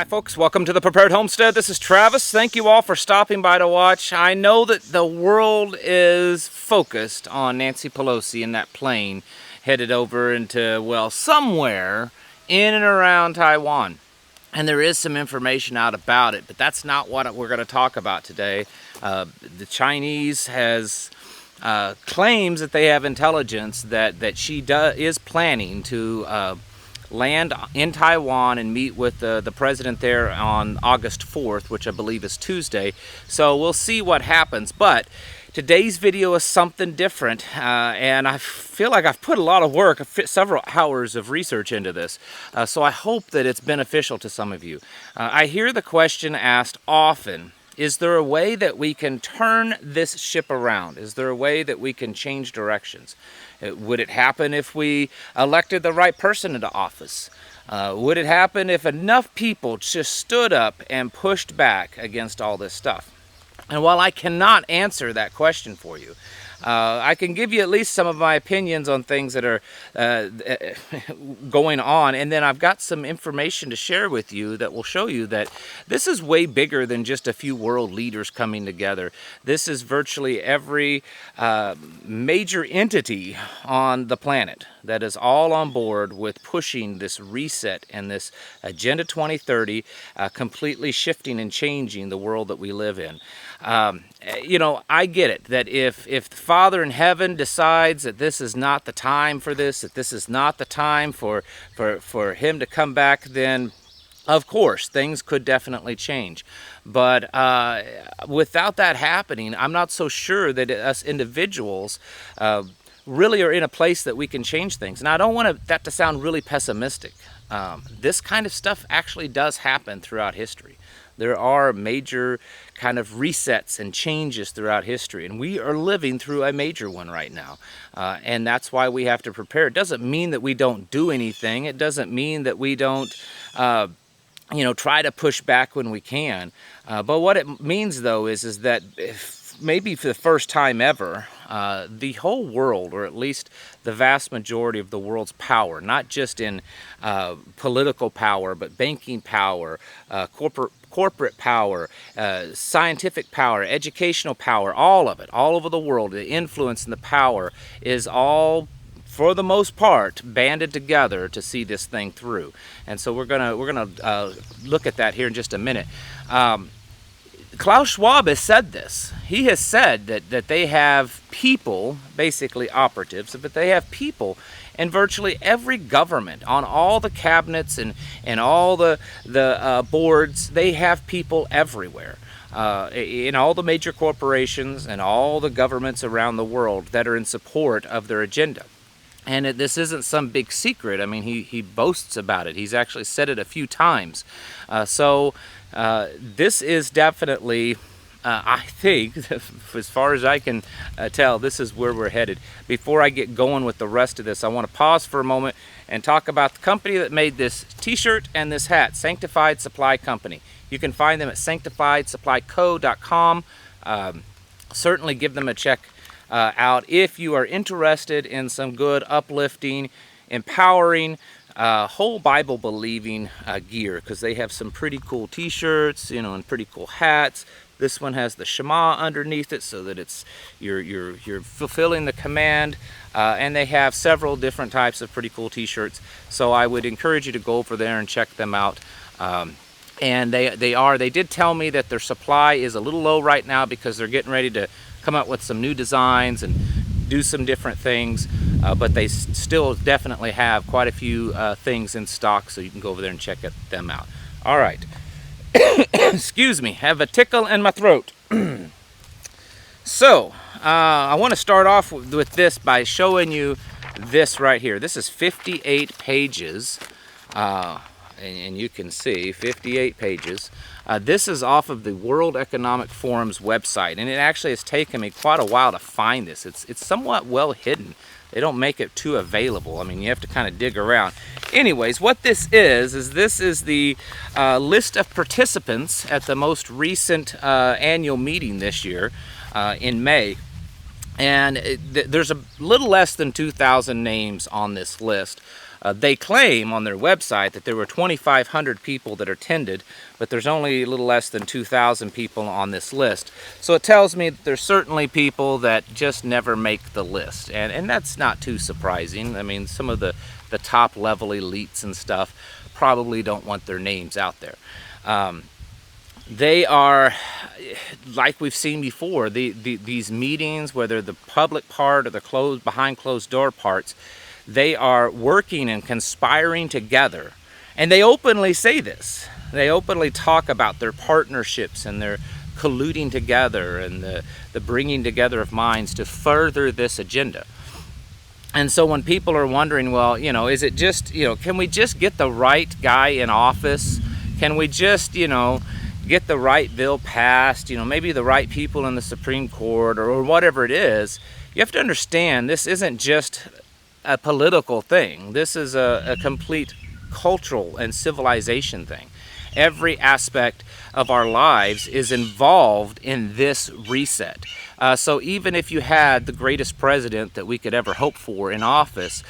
folks, welcome to the Prepared Homestead. This is Travis. Thank you all for stopping by to watch. I know that the world is focused on Nancy Pelosi and that plane headed over into, well, somewhere in and around Taiwan. And there is some information out about it, but that's not what we're going to talk about today. The Chinese has claims that they have intelligence that she is planning to land in Taiwan and meet with the president there on August 4th, which I believe is Tuesday. So we'll see what happens. But today's video is something different, and I feel like I've put a lot of work, several hours of research into this. So I hope that it's beneficial to some of you. I hear the question asked often, is there a way that we can turn this ship around? Is there a way that we can change directions? Would it happen if we elected the right person into office? Would it happen if enough people just stood up and pushed back against all this stuff? And while I cannot answer that question for you, I can give you at least some of my opinions on things that are going on, and then I've got some information to share with you that will show you that this is way bigger than just a few world leaders coming together. This is virtually every major entity on the planet that is all on board with pushing this reset and this Agenda 2030, completely shifting and changing the world that we live in. You know, I get it that if the Father in heaven decides that this is not the time for this, that this is not the time for him to come back, then of course things could definitely change. But without that happening, I'm not so sure that us individuals really are in a place that we can change things. And I don't want that to sound really pessimistic. This kind of stuff actually does happen throughout history. There are major kind of resets and changes throughout history, and we are living through a major one right now. And that's why we have to prepare. It doesn't mean that we don't do anything. It doesn't mean that we don't try to push back when we can. But what it means, though, is that maybe for the first time ever, the whole world, or at least the vast majority of the world's power, not just in political power, but banking power, corporate power, scientific power, educational power, all of it, all over the world, the influence and the power is all, for the most part, banded together to see this thing through. And so we're gonna look at that here in just a minute. Klaus Schwab has said this. He has said that they have people, basically operatives, but they have people in virtually every government, on all the cabinets and all the boards. They have people everywhere. In all the major corporations and all the governments around the world that are in support of their agenda. And this isn't some big secret. I mean, he boasts about it. He's actually said it a few times. So this is definitely, I think, as far as I can tell, this is where we're headed. Before I get going with the rest of this, I want to pause for a moment and talk about the company that made this t-shirt and this hat, Sanctified Supply Company. You can find them at sanctifiedsupplyco.com. Certainly give them a check out if you are interested in some good, uplifting, empowering, whole Bible believing gear, because they have some pretty cool t-shirts, and pretty cool hats. This one has the Shema underneath it, so that it's you're fulfilling the command, and they have several different types of pretty cool t-shirts. So I would encourage you to go over there and check them out. And they did tell me that their supply is a little low right now because they're getting ready to come out with some new designs and do some different things, but they still definitely have quite a few things in stock, so you can go over there and check them out. All right. Excuse me, have a tickle in my throat. So I want to start off with this by showing you this right here. This is 58 pages, and you can see 58 pages. This is off of the World Economic Forum's website, and it actually has taken me quite a while to find this. It's somewhat well hidden. They don't make it too available. I mean, you have to kind of dig around. Anyways, what this is this is the list of participants at the most recent annual meeting this year in May. And there's a little less than 2,000 names on this list. They claim on their website that there were 2,500 people that attended, but there's only a little less than 2,000 people on this list. So it tells me that there's certainly people that just never make the list. And that's not too surprising. I mean, some of the top level elites and stuff probably don't want their names out there. They are, like we've seen before, these meetings, whether the public part or the behind closed door parts, they are working and conspiring together. And they openly say this. They openly talk about their partnerships and their colluding together and the bringing together of minds to further this agenda. And so when people are wondering, well, is it just, can we just get the right guy in office? Can we just, get the right bill passed, maybe the right people in the Supreme Court or whatever it is? You have to understand, this isn't just a political thing. This is a complete cultural and civilization thing. Every aspect of our lives is involved in this reset. So even if you had the greatest president that we could ever hope for in office,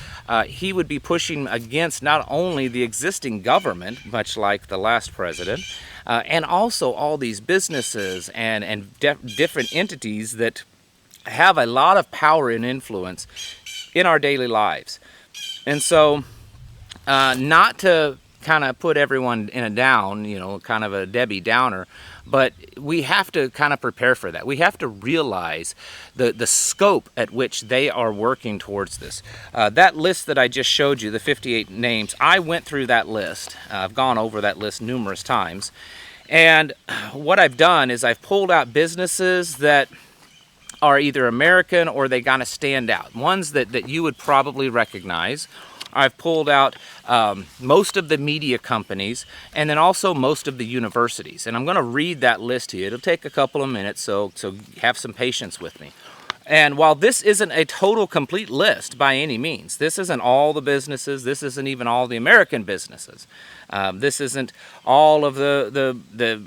he would be pushing against not only the existing government, much like the last president, and also all these businesses and different entities that have a lot of power and influence in our daily lives. And so not to kind of put everyone in a down, kind of a Debbie Downer, but we have to kind of prepare for that. We have to realize the scope at which they are working towards this. That list that I just showed you, the 58 names, I went through that list. I've gone over that list numerous times. And what I've done is I've pulled out businesses that are either American or they kind of stand out. Ones that you would probably recognize. I've pulled out most of the media companies and then also most of the universities. And I'm going to read that list to you. It'll take a couple of minutes, so have some patience with me. And while this isn't a total complete list by any means, this isn't all the businesses, this isn't even all the American businesses. This isn't all of the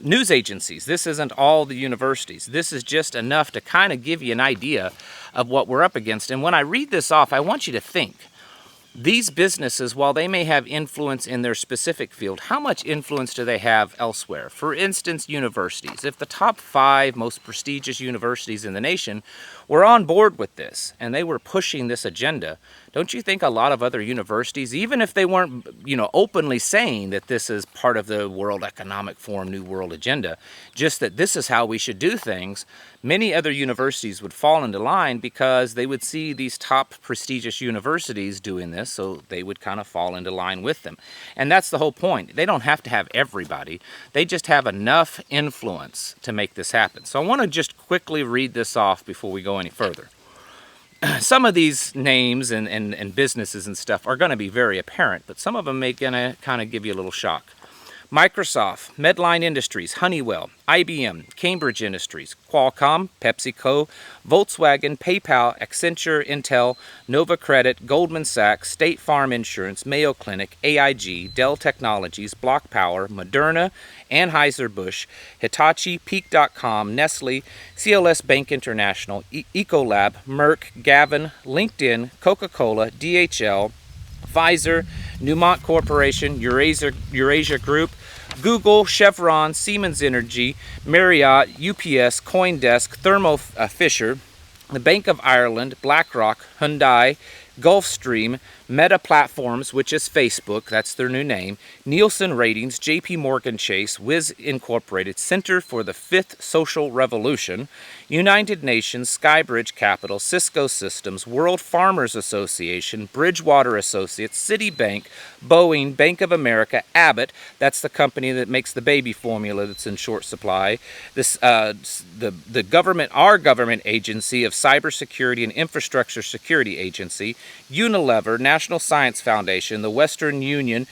news agencies. This isn't all the universities. This is just enough to kind of give you an idea of what we're up against. And when I read this off, I want you to think. These businesses, while they may have influence in their specific field, how much influence do they have elsewhere? For instance, universities. If the top 5 most prestigious universities in the nation were on board with this and they were pushing this agenda, don't you think a lot of other universities, even if they weren't, openly saying that this is part of the World Economic Forum New World Agenda, just that this is how we should do things, many other universities would fall into line because they would see these top prestigious universities doing this, so they would kind of fall into line with them. And that's the whole point. They don't have to have everybody. They just have enough influence to make this happen. So I want to just quickly read this off before we go any further. Some of these names and businesses and stuff are going to be very apparent, but some of them may kind of give you a little shock. Microsoft, Medline Industries, Honeywell, IBM, Cambridge Industries, Qualcomm, PepsiCo, Volkswagen, PayPal, Accenture, Intel, Nova Credit, Goldman Sachs, State Farm Insurance, Mayo Clinic, AIG, Dell Technologies, Block Power, Moderna, Anheuser-Busch, Hitachi, Peak.com, Nestle, CLS Bank International, Ecolab, Merck, Gavin, LinkedIn, Coca-Cola, DHL, Pfizer, Newmont Corporation, Eurasia Group, Google, Chevron, Siemens Energy, Marriott, UPS, CoinDesk, Thermo Fisher, the Bank of Ireland, BlackRock, Hyundai, Gulfstream, Meta Platforms, which is Facebook, that's their new name, Nielsen Ratings, JP Morgan Chase, Wiz Incorporated, Center for the Fifth Social Revolution, United Nations, Skybridge Capital, Cisco Systems, World Farmers Association, Bridgewater Associates, Citibank, Boeing, Bank of America, Abbott, that's the company that makes the baby formula that's in short supply, the government, our government agency of Cybersecurity and Infrastructure Security Agency, Unilever, National Science Foundation, the Western Union,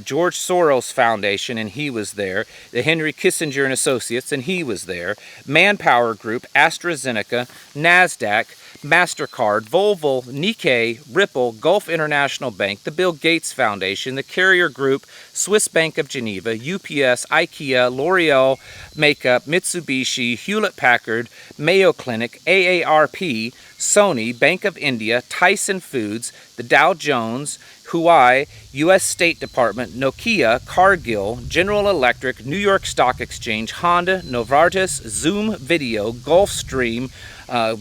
George Soros Foundation, and he was there, the Henry Kissinger and Associates, and he was there, Manpower Group, AstraZeneca, NASDAQ, MasterCard, Volvo, Nikkei, Ripple, Gulf International Bank, the Bill Gates Foundation, the Carrier Group, Swiss Bank of Geneva, UPS, IKEA, L'Oreal Makeup, Mitsubishi, Hewlett-Packard, Mayo Clinic, AARP, Sony, Bank of India, Tyson Foods, the Dow Jones, Huawei, U.S. State Department, Nokia, Cargill, General Electric, New York Stock Exchange, Honda, Novartis, Zoom Video, Gulfstream,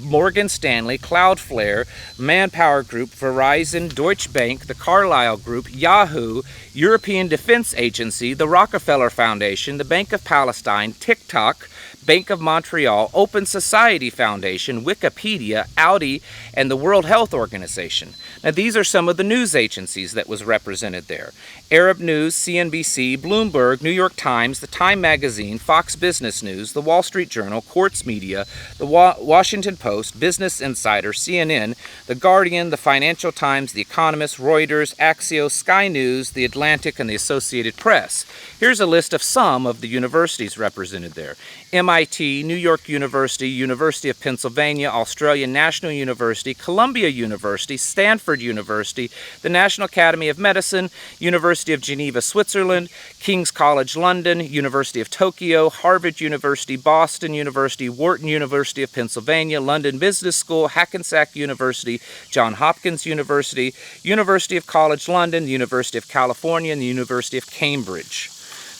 Morgan Stanley, Cloudflare, Manpower Group, Verizon, Deutsche Bank, the Carlyle Group, Yahoo, European Defense Agency, the Rockefeller Foundation, the Bank of Palestine, TikTok, Bank of Montreal, Open Society Foundation, Wikipedia, Audi, and the World Health Organization. Now, these are some of the news agencies that was represented there. Arab News, CNBC, Bloomberg, New York Times, the Time Magazine, Fox Business News, the Wall Street Journal, Quartz Media, the Washington Post, Business Insider, CNN, the Guardian, the Financial Times, the Economist, Reuters, Axios, Sky News, the Atlantic, and the Associated Press. Here's a list of some of the universities represented there. MIT, New York University, University of Pennsylvania, Australian National University, Columbia University, Stanford University, the National Academy of Medicine, University of Geneva, Switzerland, King's College London, University of Tokyo, Harvard University, Boston University, Wharton University of Pennsylvania, London Business School, Hackensack University, Johns Hopkins University, University of College London, the University of California, and the University of Cambridge.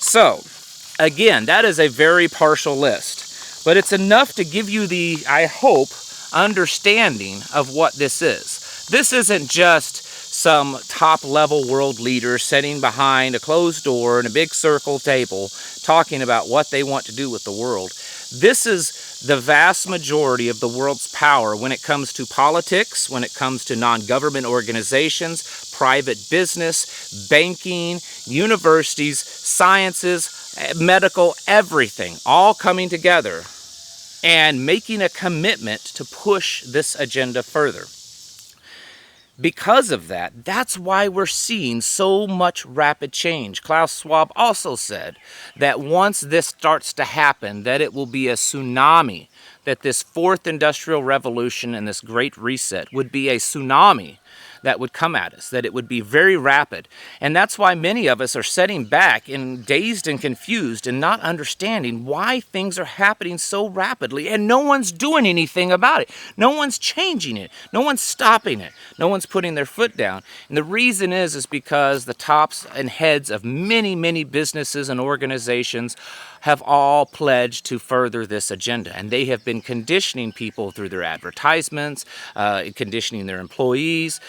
So, again, that is a very partial list, but it's enough to give you the, I hope, understanding of what this is. This isn't just some top-level world leader sitting behind a closed door in a big circle table talking about what they want to do with the world. This is the vast majority of the world's power when it comes to politics, when it comes to non-government organizations, private business, banking, universities, sciences, medical, everything, all coming together and making a commitment to push this agenda further. Because of that, that's why we're seeing so much rapid change. Klaus Schwab also said that once this starts to happen, that it will be a tsunami, that this fourth industrial revolution and this great reset would be a tsunami that would come at us, that it would be very rapid. And that's why many of us are sitting back and dazed and confused and not understanding why things are happening so rapidly and no one's doing anything about it. No one's changing it. No one's stopping it. No one's putting their foot down. And the reason is because the tops and heads of many, many businesses and organizations have all pledged to further this agenda. And they have been conditioning people through their advertisements, conditioning their employees.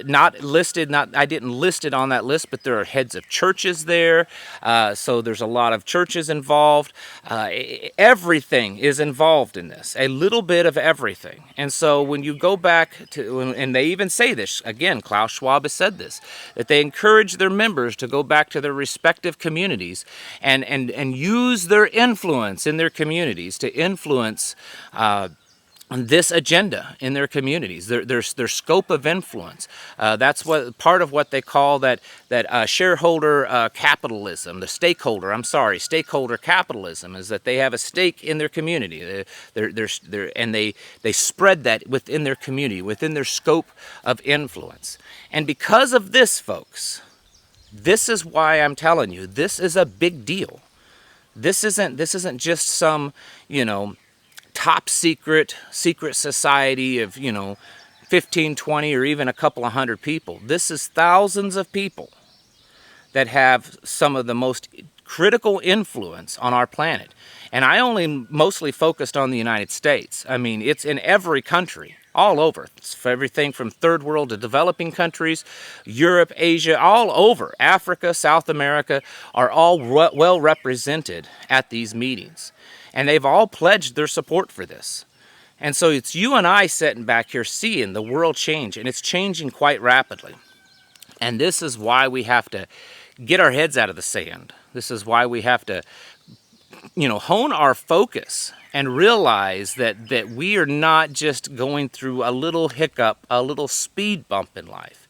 Not listed, I didn't list it on that list, but there are heads of churches there. So there's a lot of churches involved. Everything is involved in this, a little bit of everything. And so when you go back to, and they even say this, again, Klaus Schwab has said this, that they encourage their members to go back to their respective communities and use their influence in their communities to influence this agenda in their communities, their scope of influence. That's what part of what they call that shareholder capitalism, stakeholder capitalism, is that they have a stake in their community. And they spread that within their community, within their scope of influence. And because of this, folks, this is why I'm telling you, this is a big deal. This isn't just some, top secret society of, 15, 20, or even a couple of hundred people. This is thousands of people that have some of the most critical influence on our planet. And I only mostly focused on the United States. I mean, it's in every country, all over. It's for everything from third world to developing countries, Europe, Asia, all over. Africa, South America are all well represented at these meetings. And they've all pledged their support for this. And so it's you and I sitting back here seeing the world change, and it's changing quite rapidly. And this is why we have to get our heads out of the sand. This is why we have to, hone our focus and realize that we are not just going through a little hiccup, a little speed bump in life.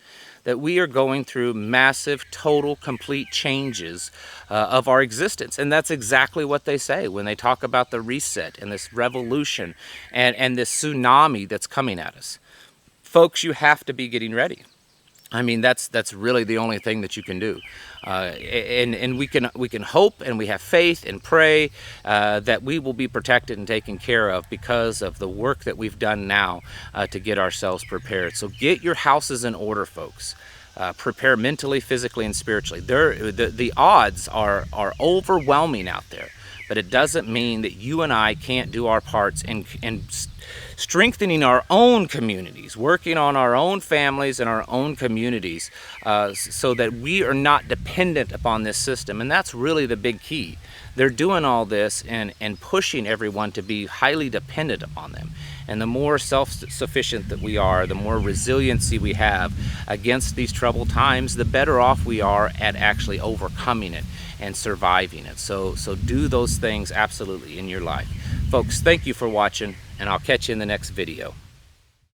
that we are going through massive, total, complete changes of our existence. And that's exactly what they say when they talk about the reset and this revolution and this tsunami that's coming at us. Folks, you have to be getting ready. I mean, that's really the only thing that you can do, and we can hope and we have faith and pray that we will be protected and taken care of because of the work that we've done now to get ourselves prepared. So get your houses in order, folks. Prepare mentally, physically, and spiritually. The odds are overwhelming out there, but it doesn't mean that you and I can't do our parts in strengthening our own communities, working on our own families and our own communities so that we are not dependent upon this system. And that's really the big key. They're doing all this and pushing everyone to be highly dependent upon them. And the more self-sufficient that we are, the more resiliency we have against these troubled times, the better off we are at actually overcoming it and surviving it. So do those things absolutely in your life. Folks, thank you for watching, and I'll catch you in the next video.